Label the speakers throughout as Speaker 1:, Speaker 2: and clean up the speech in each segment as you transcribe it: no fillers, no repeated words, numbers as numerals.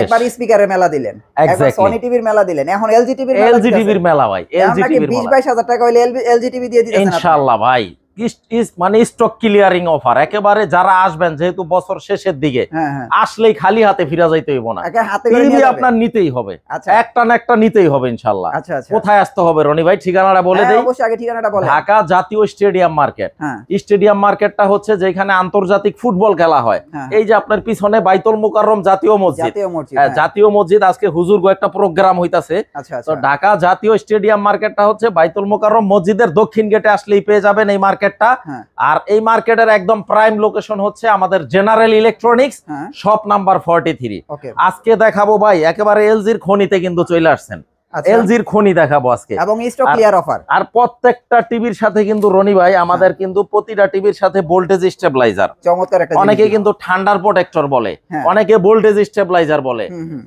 Speaker 1: একবার স্পিকারের মেলা দিলেন, একবার সনি টিভির মেলা দিলেন, এখন এলজি টিভির মেলা
Speaker 2: ভাই। এলজি টিভির
Speaker 1: 20-22 টাকা হইলে এলজি টিভি দিয়ে দিতেছেন
Speaker 2: ইনশাআল্লাহ ভাই। মানে স্টক ক্লিয়ারিং অফার একেবারে। যারা আসবেন যেহেতু বছর শেষের দিকে, আসলেই খালি হাতে ফিরা যাইতে হইব না, টিভি আপনার নিতেই হবে, একটা না একটা নিতেই হবে ইনশাআল্লাহ। কোথায় আসতে হবে রনি ভাই ঠিকানাটা বলে দেই?
Speaker 1: অবশ্যই আগে ঠিকানাটা বলেন।
Speaker 2: ঢাকা জাতীয় স্টেডিয়াম মার্কেট। স্টেডিয়াম মার্কেটটা হচ্ছে যেখানে আন্তর্জাতিক ফুটবল খেলা হয়। এই যে আপনার পিছনে বাইতুল মুকাররম জাতীয় মসজিদ, জাতীয় মসজিদ আজকে হুজুর গো একটা প্রোগ্রাম হইতাছে। তো ঢাকা জাতীয় স্টেডিয়াম মার্কেটটা হচ্ছে বাইতুল মুকাররম মসজিদের দক্ষিণ গেটে আসলেই পেয়ে যাবেন এই মার্কেটটা। আর এই মার্কেটের একদম প্রাইম লোকেশন হচ্ছে আমাদের জেনারেল ইলেকট্রনিক্স শপ নাম্বার 43। আজকে দেখাবো ভাই একেবারে এলজির খনিতে কিন্তু চলে আসছেন। এলজির খনি দেখাবো আজকে
Speaker 1: এবং স্টক ক্লিয়ার অফার।
Speaker 2: আর প্রত্যেকটা টিভির সাথে কিন্তু রনি ভাই আমাদের কিন্তু প্রতিটা টিভির সাথে ভোল্টেজ স্টেবিলাইজার,
Speaker 1: চমৎকার একটা,
Speaker 2: অনেকে কিন্তু ঠান্ডার প্রোটেক্টর বলে, অনেকে ভোল্টেজ স্টেবিলাইজার বলে।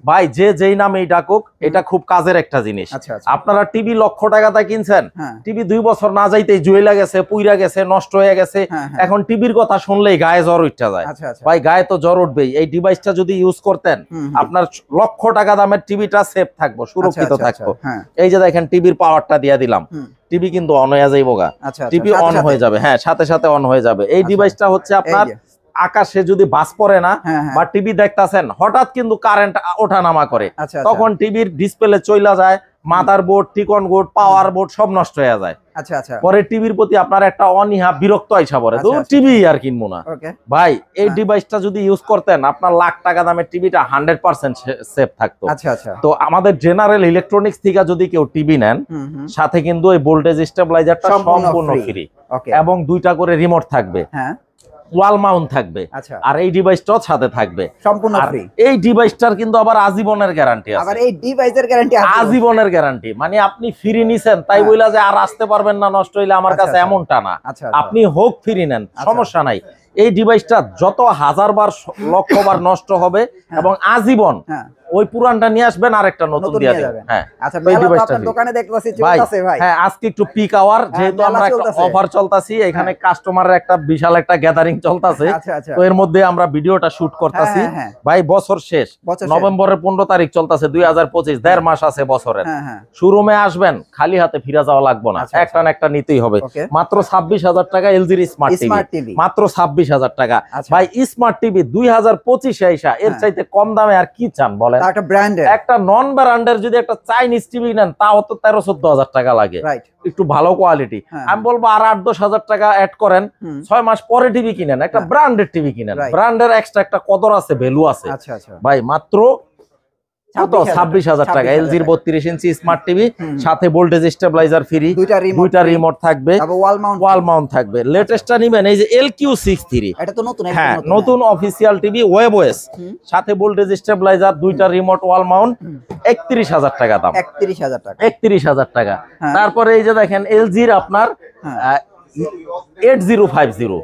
Speaker 2: ভাই যে যেই নামেই ডাকুক, এটা খুব কাজের একটা জিনিস। আপনারা টিভি লক্ষ টাকাতে কিনছেন, টিভি 2 বছর না যাইতেই জুয়েলা গেছে, পুইরা গেছে, নষ্ট হয়ে গেছে, এখন টিভির কথা শুনলেই গায়ে জ্বর উঠতে যায়। ভাই গায়ে তো জ্বর উঠবেই। এই ডিভাইসটা যদি ইউজ করতেন, আপনার লক্ষ টাকা দামের টিভিটা সেফ থাকবো, সুরক্ষিত থাকবো। এই যে দেখেন টিভির পাওয়ারটা দিয়ে দিলাম, টিভি কিন্তু অন হয়ে যাইবো গা, টিভি অন হয়ে যাবে, হ্যাঁ সাথে সাথে অন হয়ে যাবে। এই ডিভাইসটা হচ্ছে আপনার আকাশে যদি বাস পড়ে না বা টিভি দেখতাছেন, হঠাৎ কিন্তু কারেন্ট ওঠানামা করে, তখন টিভির ডিসপ্লে চইলা যায়, মাদার বোর্ড, টিকন বোর্ড, পাওয়ার বোর্ড সব নষ্ট হয়ে যায়। পরে টিভির প্রতি আপনার একটা অনীহা বিরক্ত আইসা পড়ে, তো টিভি আর কিনবো না। ভাই এই ডিভাইসটা যদি ইউজ করতেন, আপনার লাখ টাকা দামের টিভিটা 100% সেফ থাকতো। তো আমাদের জেনারেল ইলেকট্রনিক্স থেকে যদি কেউ টিভি নেন, সাথে কিন্তু এই ভোল্টেজ স্টেবিলাইজারটা সম্পূর্ণ ফ্রি এবং 2টা করে রিমোট থাকবে, ওয়াল মাউন্ট থাকবে, আর এই ডিভাইসটাও সাথে থাকবে সম্পূর্ণ ফ্রি। এই ডিভাইসটার কিন্তু আবার আজীবনের গ্যারান্টি আছে।
Speaker 1: আবার এই ডিভাইসের গ্যারান্টি আছে
Speaker 2: আজীবনের গ্যারান্টি, মানে আপনি ফ্রি নিছেন তাই বইলা যে আর আসতে পারবেন না নষ্ট হইলে আমার কাছে, এমনটা না। আপনি হোক ফ্রি নেন, সমস্যা নাই। এই ডিভাইসটা যত হাজারবার লক্ষবার নষ্ট হবে এবং আজীবন ওই পুরানটা নিয়ে আসবেন, আরেকটা নতুন দিয়ে দেবেন। হ্যাঁ
Speaker 1: আচ্ছা, মেলা তো আপনার দোকানে দেখতেছি চলতেছে ভাই।
Speaker 2: হ্যাঁ আজকে একটু পিক আওয়ার, যেহেতু আমরা একটা অফার চলতাছি, এখানে কাস্টমারের একটা বিশাল একটা গ্যাদারিং চলতেছে, তো এর মধ্যে আমরা ভিডিওটা শুট করতেছি। ভাই বছর শেষ, নভেম্বরের 15 তারিখ চলতেছে 2025, 1.5 মাস আছে বছরের। শোরুমে আসবেন, খালি হাতে ফিরে যাওয়া লাগবে না, একটা না একটা নিতেই হবে। মাত্র 26,000 টাকা এলজির স্মার্ট টিভি, মাত্র 26,000 টাকা। ভাই স্মার্ট টিভি 2025 আইসা এর চাইতে কম দামে আর কি চান বলেন? একটা নন ব্র্যান্ডের যদি একটা চাইনিজ টিভি নেন, তাও তো 13-14 টাকা লাগে, একটু ভালো কোয়ালিটি। আমি বলবো আর 8-10 হাজার টাকা অ্যাড করেন, 6 মাস পরে টিভি কিনেন, একটা ব্র্যান্ডেড টিভি কিনেন, ব্র্যান্ডের এক্সট্রা একটা কদর আছে, ভ্যালু আছে। ভাই মাত্র 26,000 টাকা এলজির 32 ইঞ্চি স্মার্ট টিভি, সাথে ভোল্টেজ স্টেবিলাইজার ফ্রি, 2টা রিমোট থাকবে, ওয়াল মাউন্ট থাকবে। লেটেস্টটা নিবেন এই যে LQ63,
Speaker 1: এটা তো নতুন,
Speaker 2: হ্যাঁ নতুন অফিসিয়াল টিভি, ওয়েব ওএস, সাথে ভোল্টেজ স্টেবিলাইজার, 2টা রিমোট, ওয়াল মাউন্ট, 31,000 টাকা দাম। 31,000 টাকা। তারপরে এই যে দেখেন এলজির আপনার 8050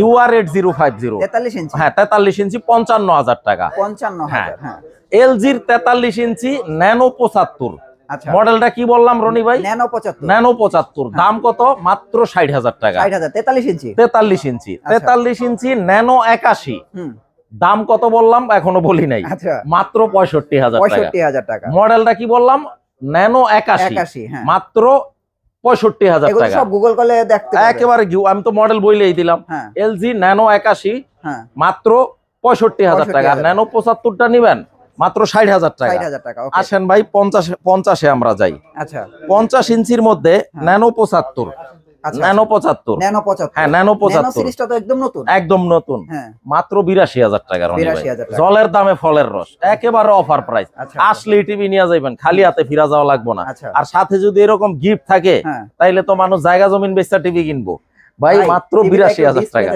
Speaker 2: UR 8050,
Speaker 1: 43 ইঞ্চি,
Speaker 2: হ্যাঁ 43 ইঞ্চি, 55,000 টাকা।
Speaker 1: 55,000, হ্যাঁ।
Speaker 2: এলজির 43 ইঞ্চি ন্যানো 75, মডেলটা কি বললাম রনি ভাই? ন্যানো 75, দাম কত? মাত্র 60,000 টাকা।
Speaker 1: 43 ইঞ্চি,
Speaker 2: 43 ইঞ্চি ন্যানো 81, দাম কত বললাম এখনো বলি নাই, মাত্র 65,000 টাকা। মডেলটা কি বললাম? ন্যানো 81, মাত্র 65,000 টাকা।
Speaker 1: সব গুগল করলে দেখতে পাবেন
Speaker 2: একেবারে, আমি তো মডেল বইলেই দিলাম। এলজি ন্যানো 81, মাত্র 65,000 টাকা। ন্যানো 75টা নিবেন মাত্র 60,000 টাকা। আসেন ভাই 50-এ আমরা যাই। 50 ইঞ্চির মধ্যে ন্যানো 75, ন্যানো 75, হ্যাঁ ন্যানো 75 একদম নতুন, মাত্র 82,000 টাকা। জলের দামে ফলের রস, একেবারে অফার প্রাইস। আসলে টিভি নিয়ে যাবেন, খালি হাতে ফিরা যাওয়া লাগবে না। আর সাথে যদি এরকম গিফট থাকে, তাইলে তো মানুষ জায়গা জমিন বেচা টিভি কিনবো। ভাই মাত্র 82,000 টাকা।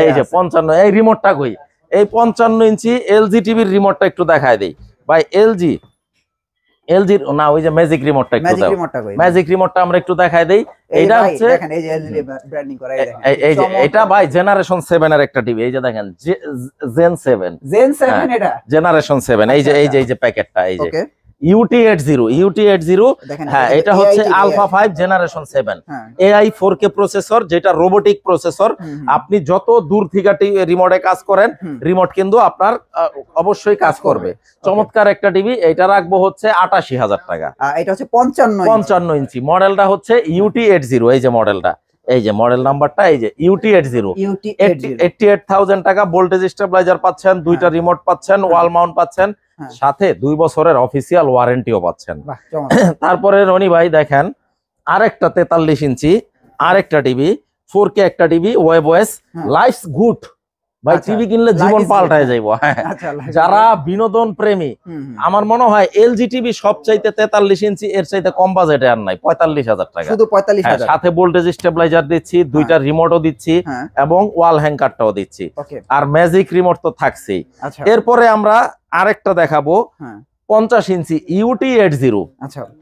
Speaker 2: এই যে 55, এই রিমোটটা কই? এই 55 ইঞ্চি এলজি টিভির রিমোটটা একটু দেখায় দেই ভাই। এলজির না, ওই যে ম্যাজিক রিমোটটা একটু দাও, ম্যাজিক রিমোটটা আমরা একটু দেখায় দেই। এটা হচ্ছে
Speaker 1: দেখেন, এই যে এলজি ব্র্যান্ডিং করা,
Speaker 2: এই যে এটা ভাই জেনারেশন 7 এর একটা টিভি। এই যে দেখেন জেন 7,
Speaker 1: এটা
Speaker 2: জেনারেশন 7, এই যে প্যাকেটটা, এই যে UT80 হ্যাঁ, এটা হচ্ছে alpha 5 generation 7 AI 4K processor, যেটা রোবোটিক প্রসেসর। আপনি যত দূর থেকে রিমোটে কাজ করেন, রিমোট কিন্তু আপনার অবশ্যই কাজ করবে। চমৎকার একটা টিভি। এটা রাখবো হচ্ছে ৮৮,০০০ টাকা।
Speaker 1: এটা হচ্ছে 55
Speaker 2: ইঞ্চি। মডেলটা হচ্ছে UT80। এই যে মডেলটা, এই যে মডেল নাম্বারটা, এই যে UT80 88,000 টাকা। ভোল্টেজ স্টেবিলাইজার পাচ্ছেন, দুইটা রিমোট পাচ্ছেন, ওয়াল মাউন্ট পাচ্ছেন, সাথে 2 বছরের অফিসিয়াল ওয়ারেন্টিও পাচ্ছেন। তারপরে রনি ভাই দেখেন আরেকটা 43 ইঞ্চি আরেকটা টিভি, 4K একটা TV, web OS, life's good ভাই। টিভি কিনলে জীবন পাল্টায় যাইবো। যারা বিনোদন প্রেমী, আমার মনে হয় LG টিভি সবচাইতে 43 ইঞ্চি এর চাইতে কম বাজেটে আর নাই। 45,000 টাকা
Speaker 1: শুধু 45,000।
Speaker 2: সাথে ভোল্টেজ স্টেবিলাইজার দিচ্ছি, দুইটা রিমোটও দিচ্ছি এবং ওয়াল হ্যাঙ্গারটাও দিচ্ছি, আর ম্যাজিক রিমোট তো থাকছেই। এরপরে আমরা আরেকটা দেখাবো 50 ইঞ্চি UT80।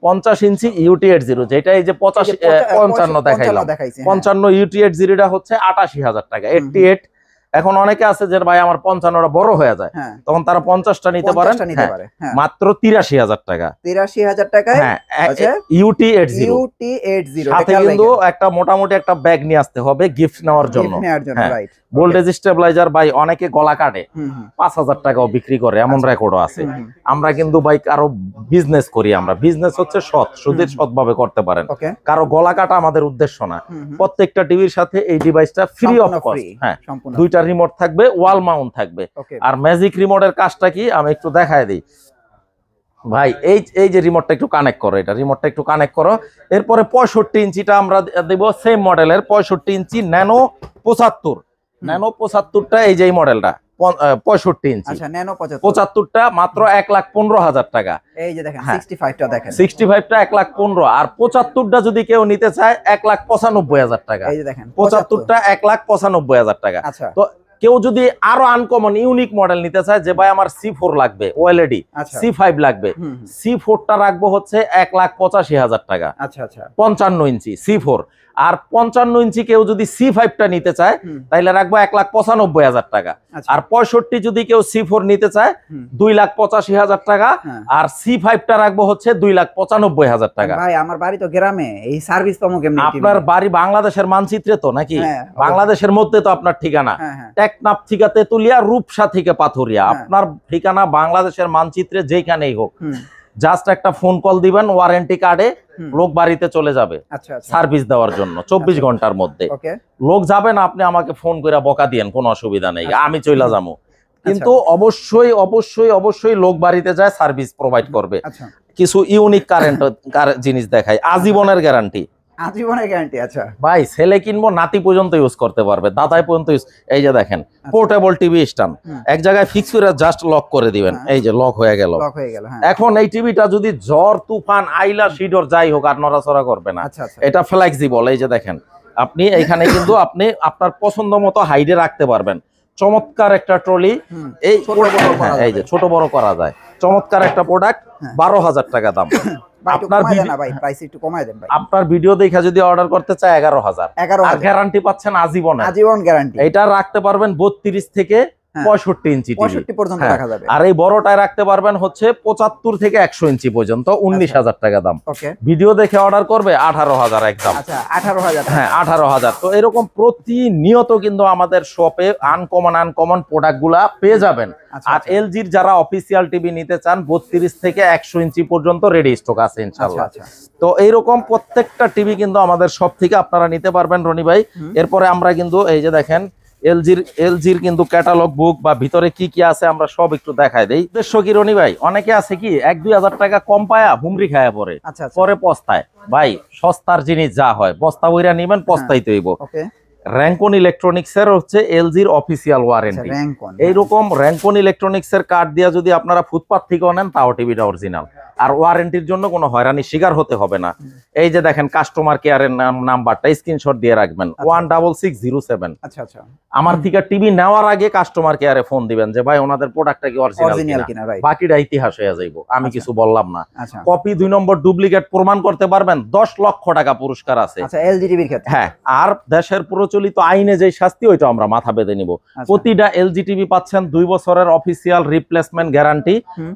Speaker 2: 50 ইঞ্চি UT80, যেটা এই যে 55 দেখাইলাম। 55 UT80 হচ্ছে 88,000 টাকা। 88। এখন অনেকে আছে যে ভাই আমার 55টা বড় হয়ে যায়, তখন তারা 50টা নিতে পারেন মাত্র 83,000 টাকা।
Speaker 1: 83,000 টাকায়
Speaker 2: UT80 সাথে কিন্তু একটা মোটামুটি একটা ব্যাগ নিয়ে আসতে হবে গিফট নেওয়ার জন্য। ভোল্টেজ স্টেবিলাইজার ভাই অনেকে গলা কাটে, 5,000 টাকাও বিক্রি করে, এমন রেকর্ডও আছে। আমরা কিন্তু ভাই কারো বিজনেস করি, আমরা বিজনেস হচ্ছে সৎভাবে করতে পারেন। কারো গলা কাটা আমাদের উদ্দেশ্য না। প্রত্যেকটা টিভির সাথে এই ডিভাইসটা ফ্রি অফ কস্ট। হ্যাঁ, দুইটা রিমোট থাকবে, ওয়াল মাউন্ট থাকবে। আর ম্যাজিক রিমোটের কাজটা কি আমি একটু দেখায় দিই ভাই। এই যে রিমোটটা একটু কানেক্ট করো, এটা রিমোটটা একটু কানেক্ট করো। এরপরে 65 ইঞ্চিটা আমরা দেব সেম মডেলের 65 ইঞ্চি ন্যানো 75। ন্যানো 75টা এই যে এই মডেলটা 65 ইঞ্চি। 75টা মাত্র 1,15,000 টাকা।
Speaker 1: এই যে দেখেন 65টা দেখেন,
Speaker 2: 65টা 1,15,000। আর 75টা যদি কেউ নিতে চায় 1,95,000 টাকা।
Speaker 1: এই যে দেখেন
Speaker 2: 75টা 1,95,000 টাকা। তো কেউ যদি আরো আনকমন ইউনিক মডেল নিতে চায়, যে ভাই আমার C4 লাগবে, OLED C5 লাগবে, C4টা রাখবো হচ্ছে 1,85,000 টাকা। 55 ইঞ্চি C4। আর 55 ইঞ্চি কেউ যদি C5টা নিতে চায় তাহলে রাখবো 1,95,000 টাকা। আর 65 যদি কেউ C4 নিতে চায় 2,85,000 টাকা। আর C5টা রাখবো হচ্ছে 2,95,000 টাকা।
Speaker 1: ভাই আমার বাড়ি তো গ্রামে, এই সার্ভিস পাবো কেমনে?
Speaker 2: আপনার বাড়ি বাংলাদেশের মানচিত্রে তো নাকি? বাংলাদেশের মধ্যে তো আপনার ঠিকানা টেকনাফ থেকে তেতুলিয়া, রূপসা থেকে পাথুরিয়া। আপনার ঠিকানা বাংলাদেশের মানচিত্রে যেখানেই হোক, জাস্ট একটা ফোন কল দিবেন, ওয়ারেন্টি কার্ডে লোক বাড়িতে চলে যাবে সার্ভিস দেওয়ার জন্য 24 ঘন্টার মধ্যে। লোক যাবে না, আপনি আমাকে ফোন করে বকা দিয়েন, কোনো অসুবিধা নেই, আমি চলে যাবো। কিন্তু অবশ্যই অবশ্যই অবশ্যই লোক বাড়িতে যায়, সার্ভিস প্রোভাইড করবে। কিছু ইউনিক কারেন্ট জিনিস দেখায়, আজীবনের গ্যারান্টি।
Speaker 1: আজীবনের গ্যারান্টি। আচ্ছা
Speaker 2: ভাই, ছেলে কিনবো নাতি পর্যন্ত ইউজ করতে পারবে, দাদাই পর্যন্ত ইউজ। এই যে দেখেন পোর্টেবল টিভি স্ট্যান্ড, এক জায়গায় ফিক্স করে জাস্ট লক করে দিবেন, এই যে লক হয়ে গেল। এখন এই টিভিটা যদি ঝড় তুফান আইলা শিডর যাই হোক আর নড়াচড়া করবে না। এটা ফ্লেক্সিবল। এই যে দেখেন আপনি এইখানে কিন্তু আপনি আপনার পছন্দ মতো হাইডে রাখতে পারবেন। চমৎকার একটা ট্রলি, এই যে ছোট বড় করা যায়। চমৎকার একটা প্রোডাক্ট, 12,000 টাকা দাম। আপনার ভিডিও দেখে যদি অর্ডার করতে চায় 11,000। আর গ্যারান্টি পাচ্ছেন আজীবন।
Speaker 1: আজীবন গ্যারান্টি।
Speaker 2: এটা রাখতে পারবেন 32 থেকে 65 ইঞ্চি
Speaker 1: পর্যন্ত রাখা যাবে।
Speaker 2: আর এই বড়টায় রাখতে পারবেন হচ্ছে 75 থেকে 100 ইঞ্চি পর্যন্ত, 19,000 টাকা দাম। ভিডিও দেখে অর্ডার করবে 18,000 একদম।
Speaker 1: 18,000।
Speaker 2: হ্যাঁ 18,000। তো এরকম প্রতিনিয়ত কিন্তু আমাদের শপে আনকমন প্রোডাক্ট গুলা পেয়ে যাবেন। আর LG-র যারা অফিসিয়াল টিভি নিতে চান 32 থেকে 100 ইঞ্চি পর্যন্ত রেডি স্টক আছে ইনশাআল্লাহ। তো এইরকম প্রত্যেকটা টিভি কিন্তু আমাদের শপ থেকে আপনারা নিতে পারবেন রনি ভাই। এরপরে আমরা কিন্তু এই যে দেখেন এলজির কিন্তু ক্যাটালগ বুক বা ভিতরে কি কি আছে আমরা সব একটু দেখাই দেই। উদ্দেশ্য কি রনি ভাই, অনেকে আছে কি 1-2 হাজার টাকা কম পায়া হুমরি খায়া পরে, পরে পস্তায়। ভাই সস্তার জিনিস যা হয় বস্তা বইরা নিবেন, পস্তাইতে হইব। র্যাঙ্কন ইলেকট্রনিক্স এর হচ্ছে এলজির অফিসিয়াল ওয়ারেন্টি। এইরকম র্যাঙ্কন ইলেকট্রনিক্স এর কার্ড দিয়ে যদি আপনারা ফুটপাত থেকে নেন তাও টিভিটা অরিজিনাল। আর ওয়ারেন্টির জন্য কোনো হয়রানি শিকার হতে হবে না। এই যে দেখেন কাস্টমার কেয়ারের নাম্বারটা স্ক্রিনশট দিয়ে রাখবেন 16607। আমার থেকে টিভি নেওয়ার আগে কাস্টমার কেয়ারে ফোন দিবেন যে ভাই ওনাদের প্রোডাক্টটা কি অরিজিনাল কিনা, বাকিটা ইতিহাস হয়ে যাইবো, আমি কিছু বললাম না। কপি 2 নম্বর ডুপ্লিকেট প্রমাণ করতে পারবেন 10 লক্ষ টাকা পুরস্কার আছে এলজি টিভির ক্ষেত্রে। হ্যাঁ, আর দেশের প্রচলিত প্রচলিত আইনে যে শাস্তি ওইটা আমরা মাথা বেঁধে নিব। প্রতিটা এলজি টিভি পাচ্ছেন 2 বছরের অফিসিয়াল রিপ্লেসমেন্ট গ্যারান্টি,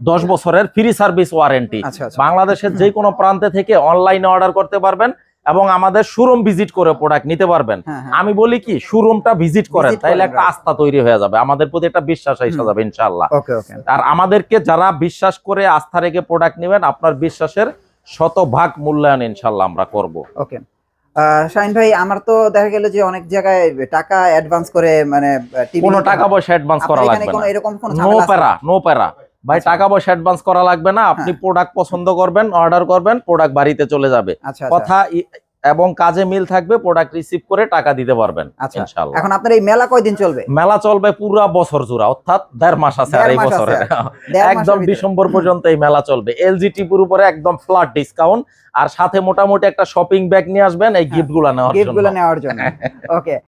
Speaker 2: 10 বছরের ফ্রি সার্ভিস ওয়ারেন্টি। বাংলাদেশের যে কোনো প্রান্তে থেকে অনলাইনে অর্ডার করতে পারবেন এবং আমাদের শোরুম ভিজিট করে প্রোডাক্ট নিতে পারবেন। আমি বলি কি, শোরুমটা ভিজিট করেন, তাইলে একটা আস্থা তৈরি হয়ে যাবে, আমাদের প্রতি একটা বিশ্বাস এসে যাবে ইনশাআল্লাহ। আর আমাদেরকে যারা বিশ্বাস করে আস্থা রেখে প্রোডাক্ট নেবেন, আপনার বিশ্বাসের শতভাগ মূল্যায়ন ইনশাআল্লাহ আমরা করব।
Speaker 1: ওকে শাহিন ভাই, আমার তো দেখা গেল যে অনেক জায়গায় টাকা অ্যাডভান্স করে, মানে
Speaker 2: কোনো টাকা পয়সা অ্যাডভান্স করা লাগবে না,
Speaker 1: এরকম কোনো
Speaker 2: নো প্যারা ভাই, টাকা পয়সা অ্যাডভান্স করা লাগবে না। আপনি প্রোডাক্ট পছন্দ করবেন, অর্ডার করবেন, প্রোডাক্ট বাড়িতে চলে যাবে, কথা এবং কাজে মিল থাকবে, প্রোডাক্ট রিসিভ করে টাকা দিতে পারবেন ইনশাআল্লাহ।
Speaker 1: এখন আপনার এই মেলা কয়দিন চলবে?
Speaker 2: মেলা চলবে পুরো বছর জুড়ে, অর্থাৎ 1.5 মাস আছে আর এই বছরে একদম ডিসেম্বর পর্যন্ত এই মেলা চলবে। এলজি টিভির উপরে একদম ফ্ল্যাট ডিসকাউন্ট, আর সাথে মোটামুটি একটা শপিং ব্যাগ নিয়ে আসবেন এই গিফটগুলো নেওয়ার জন্য।
Speaker 1: ওকে,